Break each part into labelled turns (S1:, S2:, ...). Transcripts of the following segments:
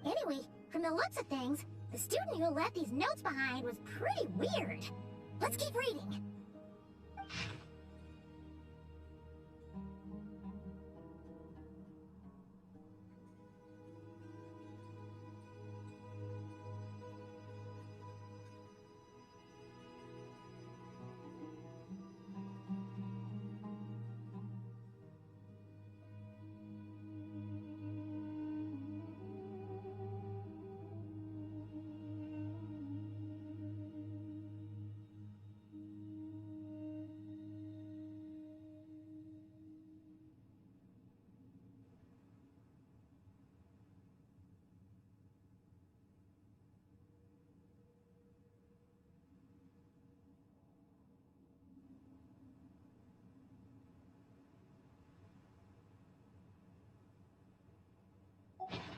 S1: Anyway, from the looks of things, the student who left these notes behind was pretty weird. Let's keep reading.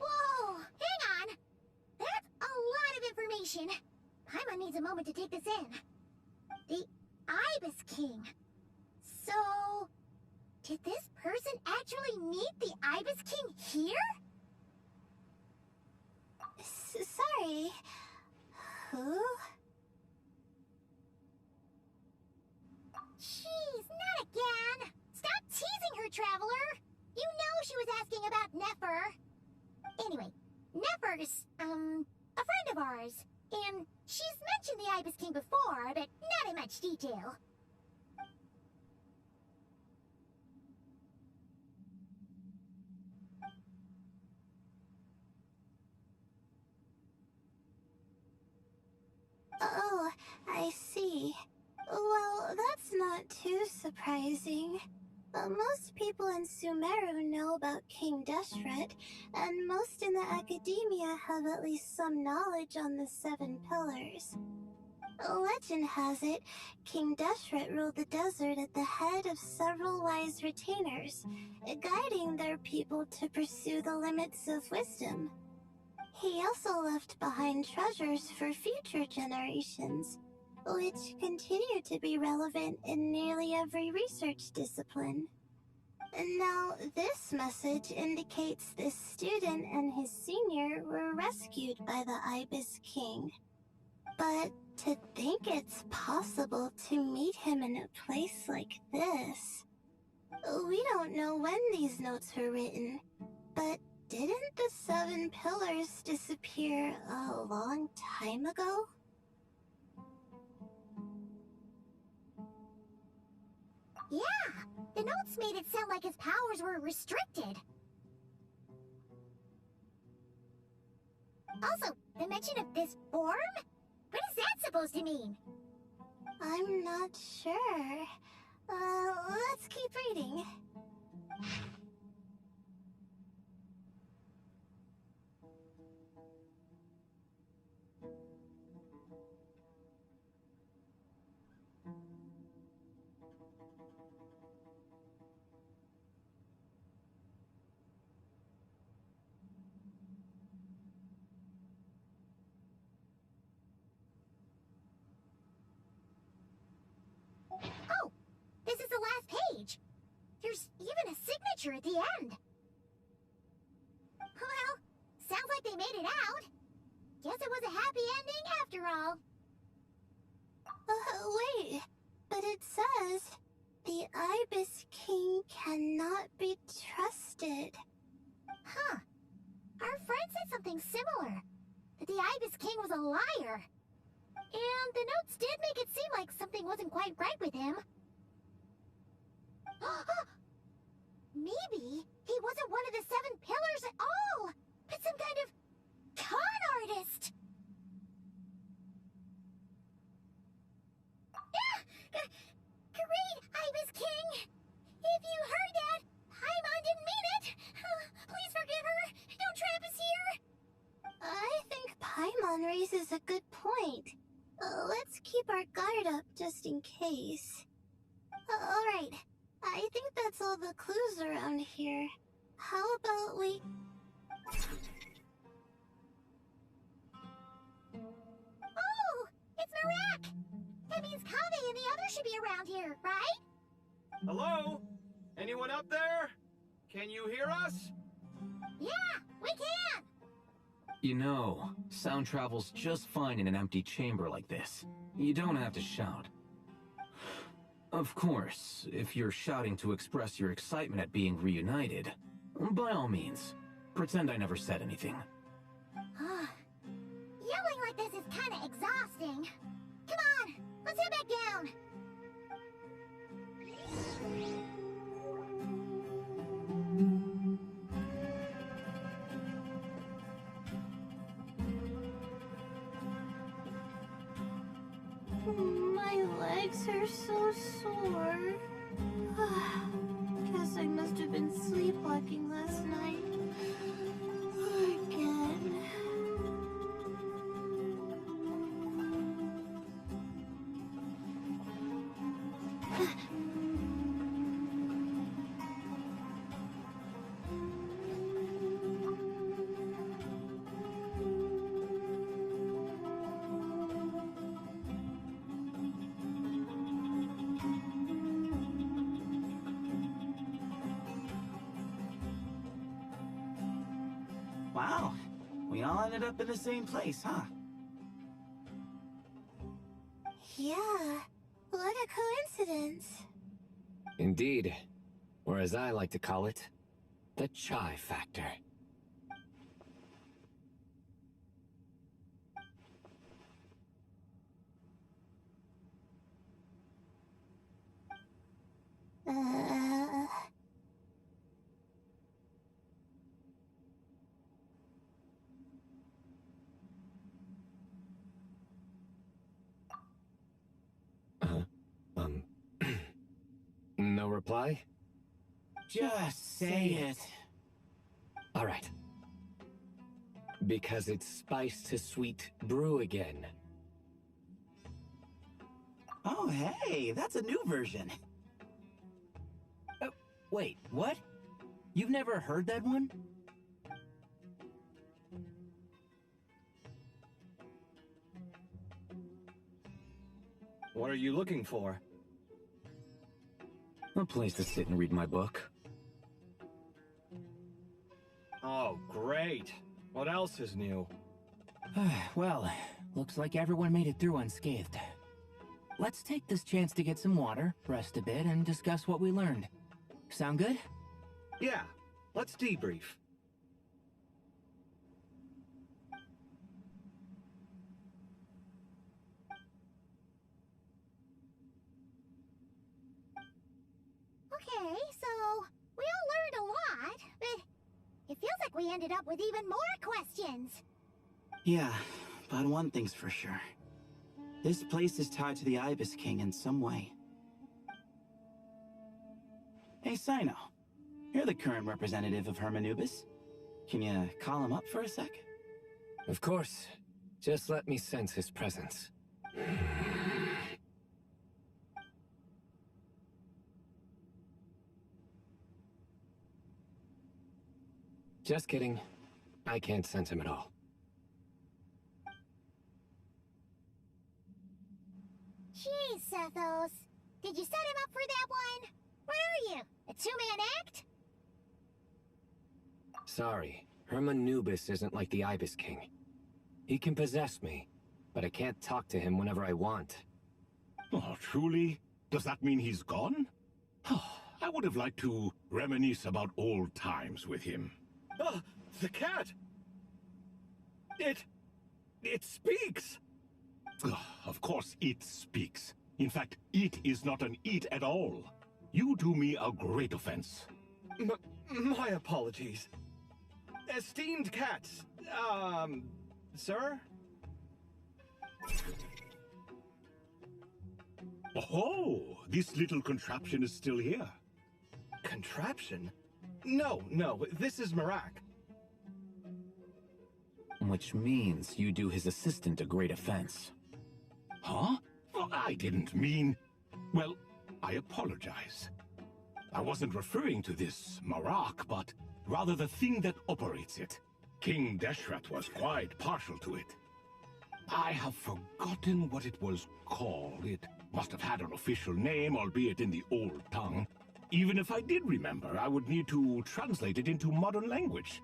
S1: Whoa! Hang on! That's a lot of information. Paimon needs a moment to take this in. The Ibis King. So, did this person actually meet the Ibis King here? Sorry. Who? Jeez, not again! Stop teasing her, Traveler! You know she was asking about Nefer. Anyway, Nefer's, a friend of ours. And she's mentioned the Ibis King before, but not in much detail. Oh, I see. Well, that's not too surprising. Most people in Sumeru know about King Deshret, and most in the academia have at least some knowledge on the Seven Pillars. Legend has it, King Deshret ruled the desert at the head of several wise retainers, guiding their people to pursue the limits of wisdom. He also left behind treasures for future generations, which continue to be relevant in nearly every research discipline. Now, this message indicates this student and his senior were rescued by the Ibis King. But to think it's possible to meet him in a place like this... We don't know when these notes were written, but didn't the Seven Pillars disappear a long time ago? Yeah, the notes made it sound like his powers were restricted. Also, the mention of this form? What is that supposed to mean? I'm not sure. Let's keep reading. Oh, this is the last page. There's even a signature at the end. Well, sounds like they made it out. Guess it was a happy ending after all. Wait, but it says, the Ibis King cannot be trusted. Huh. Our friend said something similar. That the Ibis King was a liar. And the notes did make it seem like something wasn't quite right with him. Maybe he wasn't one of the Seven Pillars at all, but some kind of con artist. Great, Ibis King! If you heard that, Paimon didn't mean it. Please forgive her. Don't trap us here. I think Paimon raises a good point. Let's keep our guard up just in case. Alright, I think that's all the clues around here. How about we... Oh! It's Marak! That means Kaveh and the others should be around here, right?
S2: Hello? Anyone up there? Can you hear us?
S1: Yeah, we can!
S3: You know, sound travels just fine in an empty chamber like this. You don't have to shout. Of course, if you're shouting to express your excitement at being reunited, by all means, pretend I never said anything.
S1: Yelling like this is kinda exhausting. Come on, let's head back down. My legs are so sore. Guess I must have been sleepwalking last night. Again.
S4: Wow, we all ended up in the same place, huh?
S1: Yeah, what a coincidence.
S5: Indeed. Or as I like to call it, the chai factor.
S1: Uh...
S5: No reply?
S4: Just say it.
S5: All right. Because it's spice to sweet brew again.
S4: Oh, hey, that's a new version.
S6: Wait, what? You've never heard that one?
S2: What are you looking for?
S3: A place to sit and read my book.
S2: Oh, great. What else is new?
S6: Well, looks like everyone made it through unscathed. Let's take this chance to get some water, rest a bit, and discuss what we learned. Sound good?
S2: Yeah, let's debrief.
S1: Okay, so we all learned a lot, but it feels like we ended up with even more questions.
S4: Yeah, but one thing's for sure. This place is tied to the Ibis King in some way. Hey, Sino. You're the current representative of Hermanubis. Can you call him up for a sec?
S5: Of course. Just let me sense his presence. Just kidding. I can't sense him at all.
S1: Jeez, Sethos. Did you set him up for that one? What are you, a two-man act?
S5: Sorry, Hermanubis isn't like the Ibis King. He can possess me, but I can't talk to him whenever I want.
S7: Oh, truly? Does that mean he's gone? Oh, I would have liked to reminisce about old times with him.
S2: Oh, the cat! It speaks!
S7: Ugh, of course it speaks. In fact, it is not an it at all. You do me a great offense.
S2: My apologies. Esteemed cats, sir?
S7: Oh, this little contraption is still here.
S2: Contraption? No, this is Marak.
S3: Which means you do his assistant a great offense.
S7: Huh? Well, I didn't mean... Well, I apologize. I wasn't referring to this Marak, but rather the thing that operates it. King Deshret was quite partial to it. I have forgotten what it was called. It must have had an official name, albeit in the old tongue. Even if I did remember, I would need to translate it into modern language.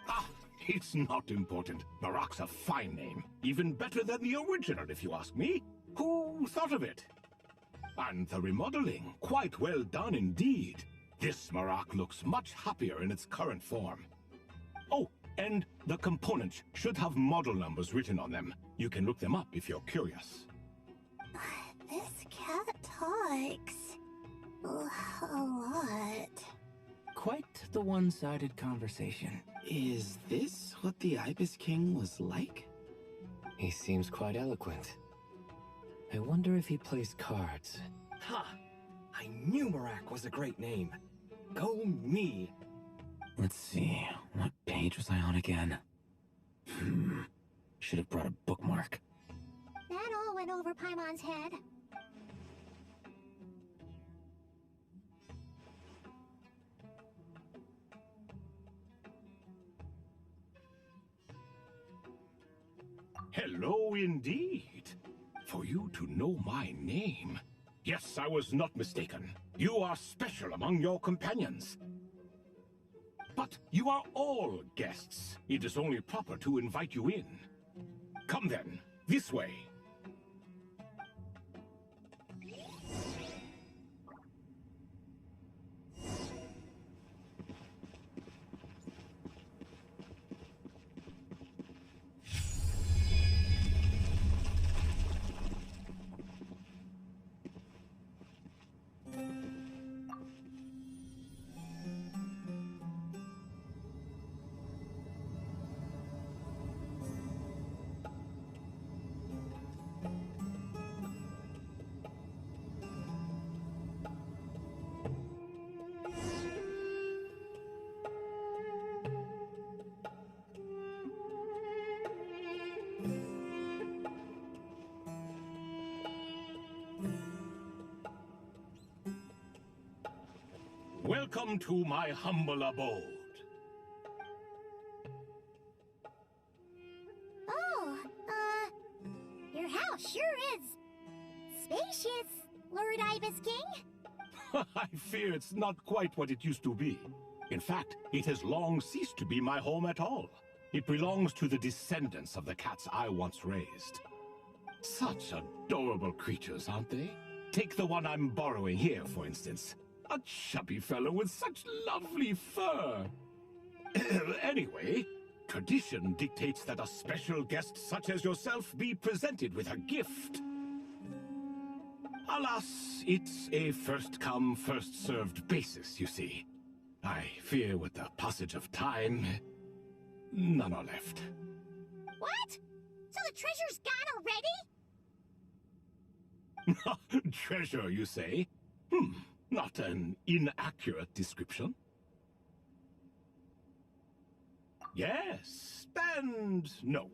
S7: Ah, It's not important. Marak's a fine name. Even better than the original, if you ask me. Who thought of it? And the remodeling, quite well done indeed. This Marak looks much happier in its current form. Oh, and the components should have model numbers written on them. You can look them up if you're curious.
S1: This cat talks a lot.
S6: Quite the one-sided conversation.
S4: Is this what the Ibis King was like?
S5: He seems quite eloquent. I wonder if he plays cards.
S8: Ha! I knew Marak was a great name. Go me!
S3: Let's see, what page was I on again? Should have brought a bookmark.
S1: That all went over Paimon's head.
S7: Hello indeed. For you to know my name. Yes, I was not mistaken. You are special among your companions. But you are all guests. It is only proper to invite you in. Come then, this way. Welcome to my humble abode.
S1: Oh, your house sure is spacious, Lord Ibis King.
S7: I fear it's not quite what it used to be. In fact, it has long ceased to be my home at all. It belongs to the descendants of the cats I once raised. Such adorable creatures, aren't they? Take the one I'm borrowing here, for instance. A chubby fellow with such lovely fur. Anyway, tradition dictates that a special guest such as yourself be presented with a gift. Alas, it's a first-come, first-served basis, you see. I fear with the passage of time, none are left.
S1: What? So the treasure's gone already?
S7: Treasure, you say? Not an inaccurate description. Yes, and no.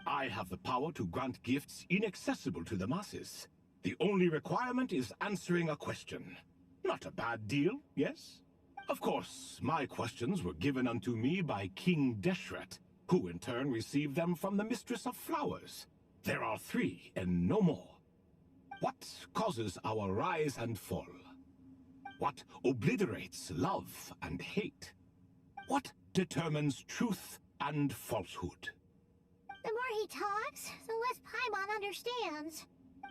S7: I have the power to grant gifts inaccessible to the masses. The only requirement is answering a question. Not a bad deal, yes? Of course, my questions were given unto me by King Deshret, who in turn received them from the Mistress of Flowers. There are 3, and no more. What causes our rise and fall? What obliterates love and hate? What determines truth and falsehood?
S1: The more he talks, the less Paimon understands.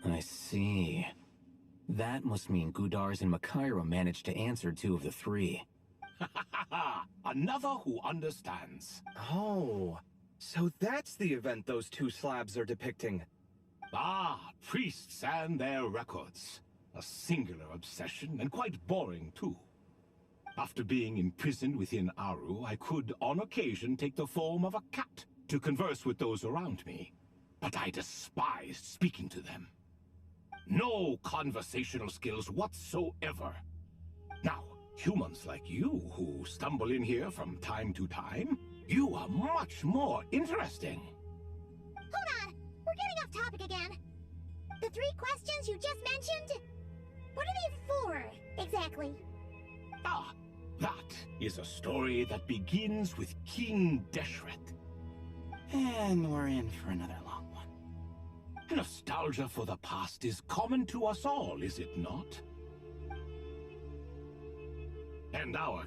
S3: I see. That must mean Gudars and Makaira managed to answer 2 of the 3.
S7: Another who understands.
S8: Oh, so that's the event those 2 slabs are depicting.
S7: Ah, priests and their records. A singular obsession, and quite boring, too. After being imprisoned within Aru, I could, on occasion, take the form of a cat to converse with those around me. But I despised speaking to them. No conversational skills whatsoever. Now, humans like you who stumble in here from time to time, you are much more interesting.
S1: Hold on! We're getting off topic again. The 3 questions you just mentioned? What are they for, exactly?
S7: Ah, that is a story that begins with King Deshret.
S4: And we're in for another long one.
S7: Nostalgia for the past is common to us all, is it not? And our